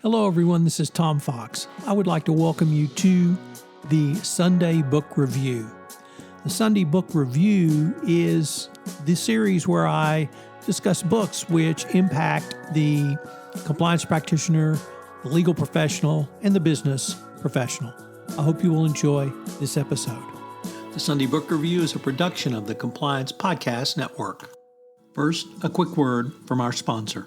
Hello, everyone. This is Tom Fox. I would like to welcome you to the Sunday Book Review. The Sunday Book Review is the series where I discuss books which impact the compliance practitioner, the legal professional, and the business professional. I hope you will enjoy this episode. The Sunday Book Review is a production of the Compliance Podcast Network. First, a quick word from our sponsor.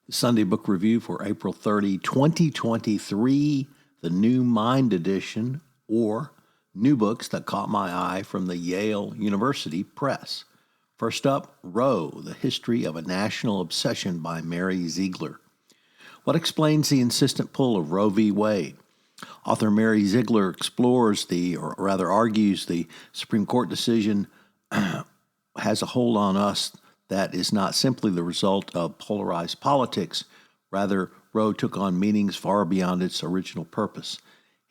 The Sunday Book Review for April 30, 2023, the New Mind Edition, or New Books That Caught My Eye from the Yale University Press. First up, Roe, The History of a National Obsession by Mary Ziegler. What explains the insistent pull of Roe v. Wade? Author Mary Ziegler explores argues the Supreme Court decision has a hold on us that is not simply the result of polarized politics. Rather, Roe took on meanings far beyond its original purpose.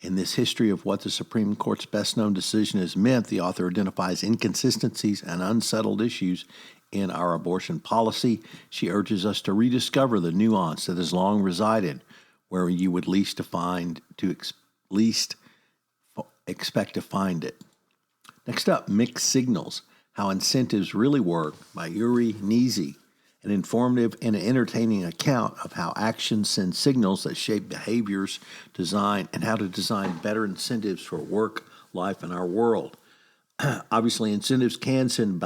In this history of what the Supreme Court's best-known decision has meant, the author identifies inconsistencies and unsettled issues in our abortion policy. She urges us to rediscover the nuance that has long resided where you would least expect to find it. Next up, Mixed Signals, How Incentives Really Work by Gneezy, an informative and entertaining account of how actions send signals that shape behaviors, design, and how to design better incentives for work, life, and our world. Obviously, incentives can send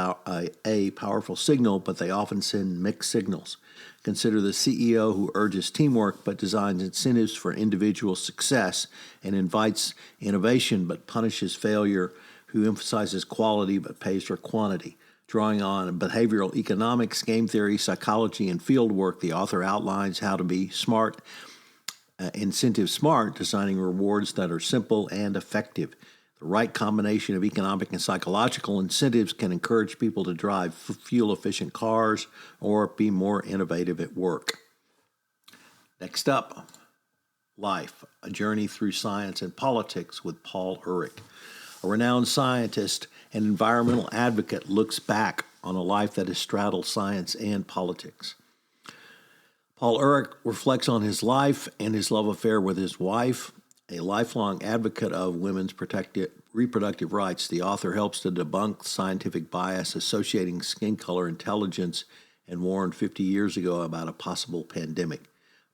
a powerful signal, but they often send mixed signals. Consider the CEO who urges teamwork but designs incentives for individual success and invites innovation but punishes failure, who emphasizes quality but pays for quantity. Drawing on behavioral economics, game theory, psychology, and field work, the author outlines how to be smart, incentive smart, designing rewards that are simple and effective. The right combination of economic and psychological incentives can encourage people to drive fuel-efficient cars or be more innovative at work. Next up, Life, A Journey Through Science and Politics with Paul Ehrlich. A renowned scientist and environmental advocate looks back on a life that has straddled science and politics. Paul Ehrlich reflects on his life and his love affair with his wife. A lifelong advocate of women's reproductive rights, the author helps to debunk scientific bias associating skin color intelligence and warned 50 years ago about a possible pandemic.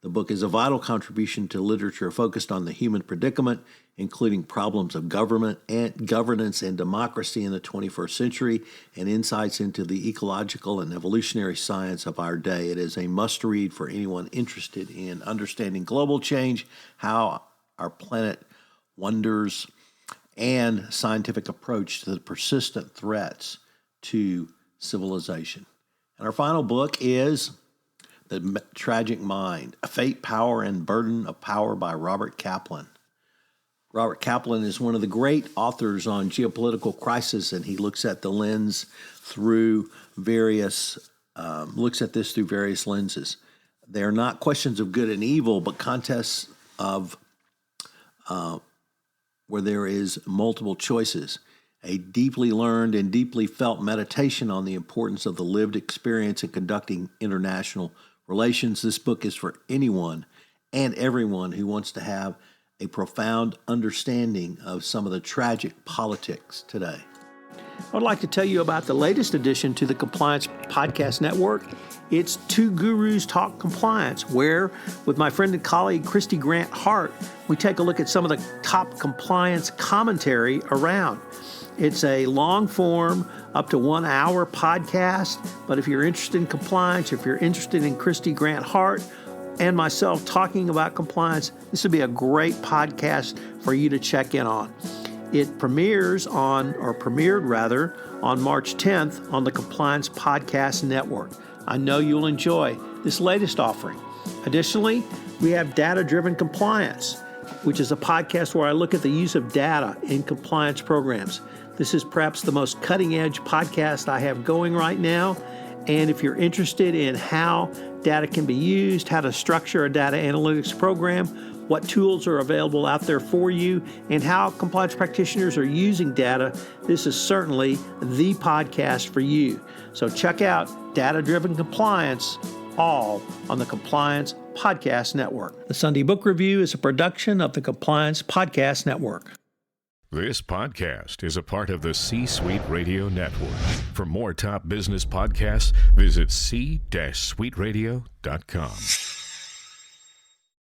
The book is a vital contribution to literature focused on the human predicament, including problems of government and governance and democracy in the 21st century, and insights into the ecological and evolutionary science of our day. It is a must-read for anyone interested in understanding global change, how our planet wonders, and scientific approach to the persistent threats to civilization. And our final book is The Tragic Mind, Fate, Power, and Burden of Power by Robert Kaplan. Robert Kaplan is one of the great authors on geopolitical crisis, and he looks at this through various lenses. They are not questions of good and evil, but contests of where there is multiple choices. A deeply learned and deeply felt meditation on the importance of the lived experience in conducting international relations. This book is for anyone and everyone who wants to have a profound understanding of some of the tragic politics today. I would like to tell you about the latest addition to the Compliance Podcast Network. It's Two Gurus Talk Compliance, where, with my friend and colleague Christy Grant Hart, we take a look at some of the top compliance commentary around. It's a long-form, up to 1 hour podcast, but if you're interested in compliance, if you're interested in Christy Grant Hart and myself talking about compliance, this would be a great podcast for you to check in on. It premiered on March 10th on the Compliance Podcast Network. I know you'll enjoy this latest offering. Additionally, we have Data-Driven Compliance, which is a podcast where I look at the use of data in compliance programs. This is perhaps the most cutting-edge podcast I have going right now. And if you're interested in how data can be used, how to structure a data analytics program, what tools are available out there for you, and how compliance practitioners are using data, this is certainly the podcast for you. So check out Data-Driven Compliance, all on the Compliance Podcast Network. The Sunday Book Review is a production of the Compliance Podcast Network. This podcast is a part of the C-Suite Radio Network. For more top business podcasts, visit c-suiteradio.com.